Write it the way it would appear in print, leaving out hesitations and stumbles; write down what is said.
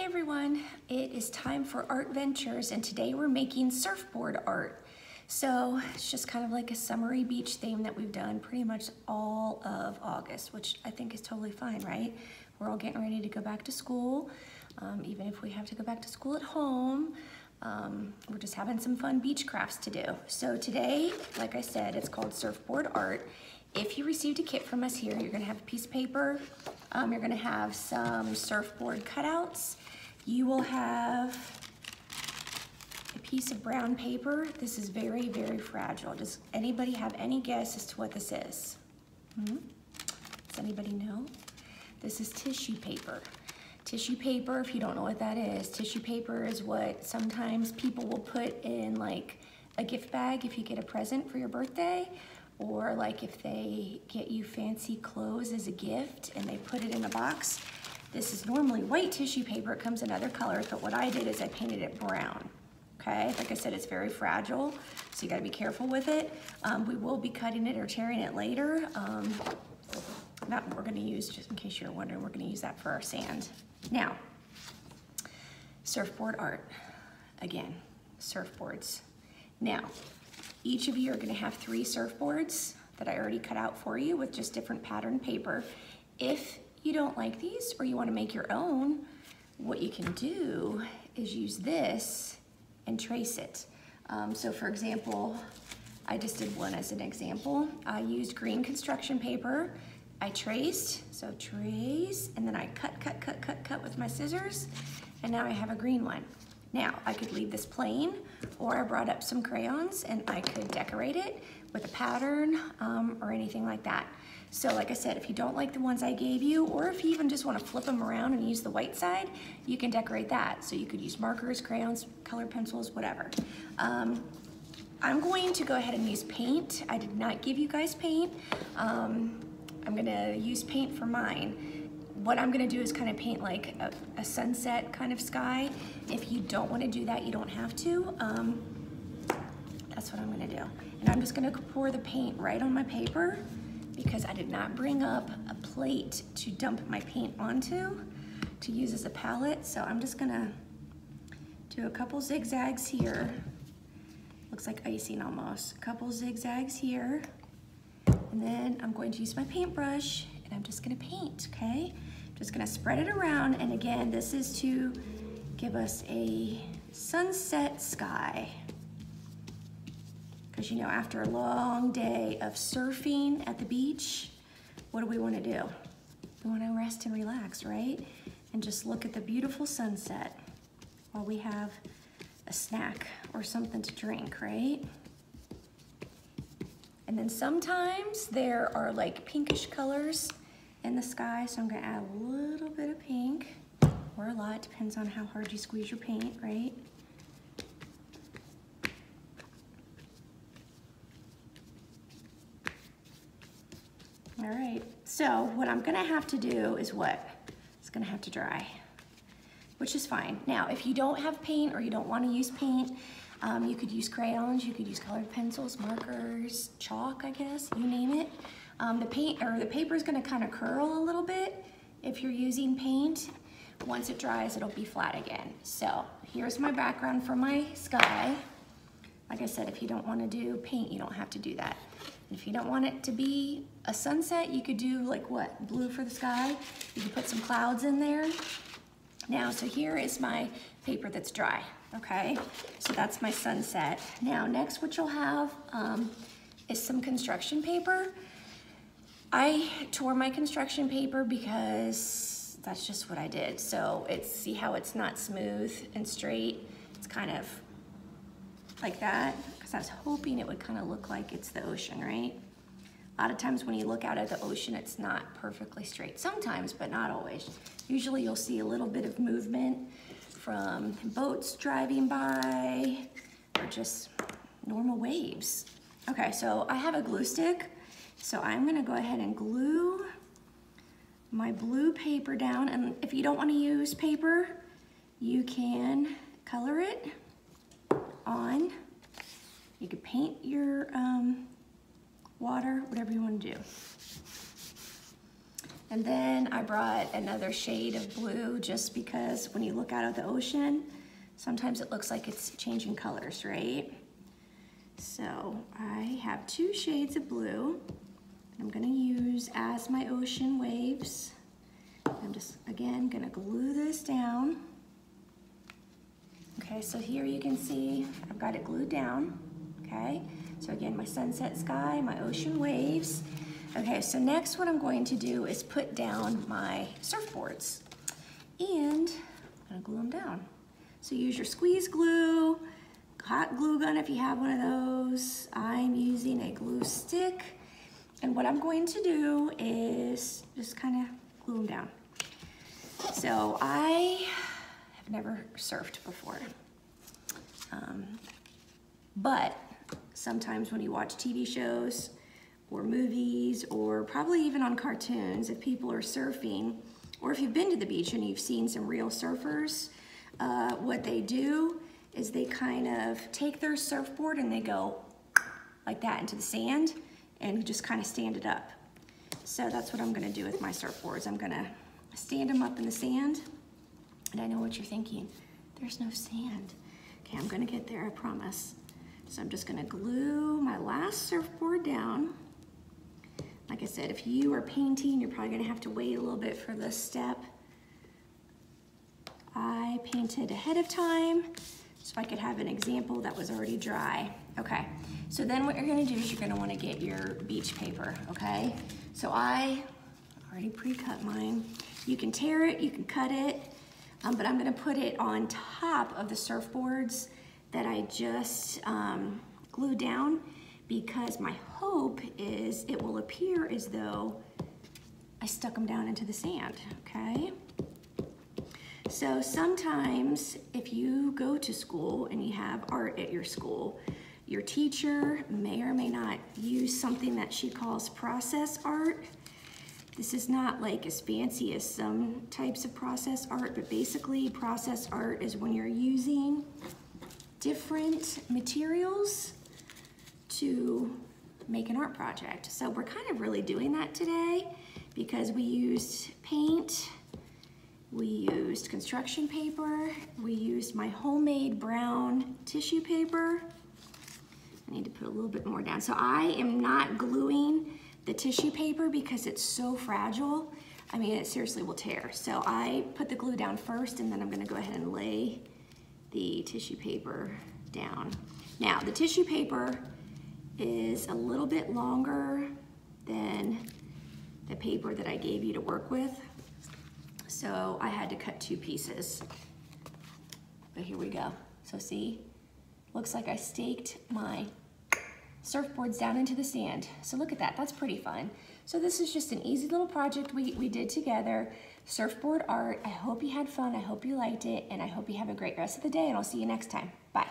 everyone, it is time for ArtVentures, and today we're making surfboard art. So it's just kind of like a summery beach theme that we've done pretty much all of August, which I think is totally fine, right? We're all getting ready to go back to school. Even if we have to go back to school at home, we're just having some fun beach crafts to do. So today, like I said, it's called Surfboard Art. If you received a kit from us here, you're gonna have a piece of paper, you're gonna have some surfboard cutouts, you will have a piece of brown paper. This is very, very fragile. Does anybody have any guess as to what this is? Does anybody know? This is tissue paper. Tissue paper, if you don't know what that is, tissue paper is what sometimes people will put in like a gift bag if you get a present for your birthday, or like if they get you fancy clothes as a gift and they put it in a box. This is normally white tissue paper. It comes in other colors, but what I did is I painted it brown. Okay, like I said, it's very fragile, so you gotta be careful with it. We will be cutting it or tearing it later. That we're gonna use, just in case you're wondering, we're gonna use that for our sand. Now, surfboard art. Again, surfboards. Now, each of you are gonna have 3 surfboards that I already cut out for you with just different pattern paper. If you don't like these or you wanna make your own, what you can do is use this and trace it. So for example, I just did one as an example. I used green construction paper. I traced, so trace, and then I cut with my scissors, and now I have a green one. Now, I could leave this plain, or I brought up some crayons and I could decorate it with a pattern or anything like that. So like I said, if you don't like the ones I gave you, or if you even just want to flip them around and use the white side, you can decorate that. So you could use markers, crayons, colored pencils, whatever. I'm going to go ahead and use paint. I did not give you guys paint. I'm gonna use paint for mine. What I'm gonna do is kind of paint like a sunset kind of sky. If you don't wanna do that, you don't have to. That's what I'm gonna do. And I'm just gonna pour the paint right on my paper because I did not bring up a plate to dump my paint onto to use as a palette. So I'm just gonna do a couple zigzags here. Looks like icing almost. A couple zigzags here. And then I'm going to use my paintbrush and I'm just gonna paint, okay? Just gonna spread it around, and again, this is to give us a sunset sky. Because you know, after a long day of surfing at the beach, what do we wanna do? We wanna rest and relax, right? And just look at the beautiful sunset while we have a snack or something to drink, right? And then sometimes there are like pinkish colors in the sky, so I'm gonna add a little bit of pink, or a lot, depends on how hard you squeeze your paint, right? All right, so what I'm gonna have to do is what? It's gonna have to dry, which is fine. Now, if you don't have paint or you don't wanna use paint, you could use crayons, you could use colored pencils, markers, chalk, I guess, you name it. The paint or the paper is gonna kind of curl a little bit if you're using paint. Once it dries, it'll be flat again. So here's my background for my sky. Like I said, if you don't wanna do paint, you don't have to do that. If you don't want it to be a sunset, you could do like what? Blue for the sky. You could put some clouds in there. Now, so here is my paper that's dry, okay? So that's my sunset. Now, next what you'll have is some construction paper. I tore my construction paper because that's just what I did. So see how it's not smooth and straight? It's kind of like that, because I was hoping it would kind of look like it's the ocean, right? A lot of times when you look out at the ocean, it's not perfectly straight. Sometimes, but not always. Usually you'll see a little bit of movement from boats driving by or just normal waves. Okay, so I have a glue stick. So I'm gonna go ahead and glue my blue paper down. And if you don't wanna use paper, you can color it on. You could paint your water, whatever you want to do. And then I brought another shade of blue just because when you look out at the ocean, sometimes it looks like it's changing colors, right? So I have 2 shades of blue I'm gonna use as my ocean waves. I'm just, again, gonna glue this down. Okay, so here you can see I've got it glued down, okay? So again, my sunset sky, my ocean waves. Okay, so next what I'm going to do is put down my surfboards. And I'm gonna glue them down. So use your squeeze glue, hot glue gun if you have one of those. I'm using a glue stick. And what I'm going to do is just kind of glue them down. So I have never surfed before. But sometimes when you watch TV shows or movies or probably even on cartoons, if people are surfing, or if you've been to the beach and you've seen some real surfers, what they do is they kind of take their surfboard and they go like that into the sand and just kind of stand it up. So that's what I'm gonna do with my surfboards. I'm gonna stand them up in the sand. And I know what you're thinking, there's no sand. Okay, I'm gonna get there, I promise. So I'm just gonna glue my last surfboard down. Like I said, if you are painting, you're probably gonna have to wait a little bit for this step. I painted ahead of time so I could have an example that was already dry. Okay, so then what you're gonna do is you're gonna wanna get your beach paper, okay? So I already pre-cut mine. You can tear it, you can cut it, but I'm gonna put it on top of the surfboards that I just glued down because my hope is it will appear as though I stuck them down into the sand, okay? So sometimes if you go to school and you have art at your school, your teacher may or may not use something that she calls process art. This is not like as fancy as some types of process art, but basically process art is when you're using different materials to make an art project. So we're kind of really doing that today because we used paint, we used construction paper, we used my homemade brown tissue paper. I need to put a little bit more down. So I am not gluing the tissue paper because it's so fragile. I mean, it seriously will tear. So I put the glue down first and then I'm gonna go ahead and lay the tissue paper down. Now, the tissue paper is a little bit longer than the paper that I gave you to work with. So I had to cut 2 pieces. But here we go. So see, looks like I staked my surfboards down into the sand. So look at that, that's pretty fun. So this is just an easy little project we did together, Surfboard Art. I hope you had fun, I hope you liked it, and I hope you have a great rest of the day, and I'll see you next time. Bye.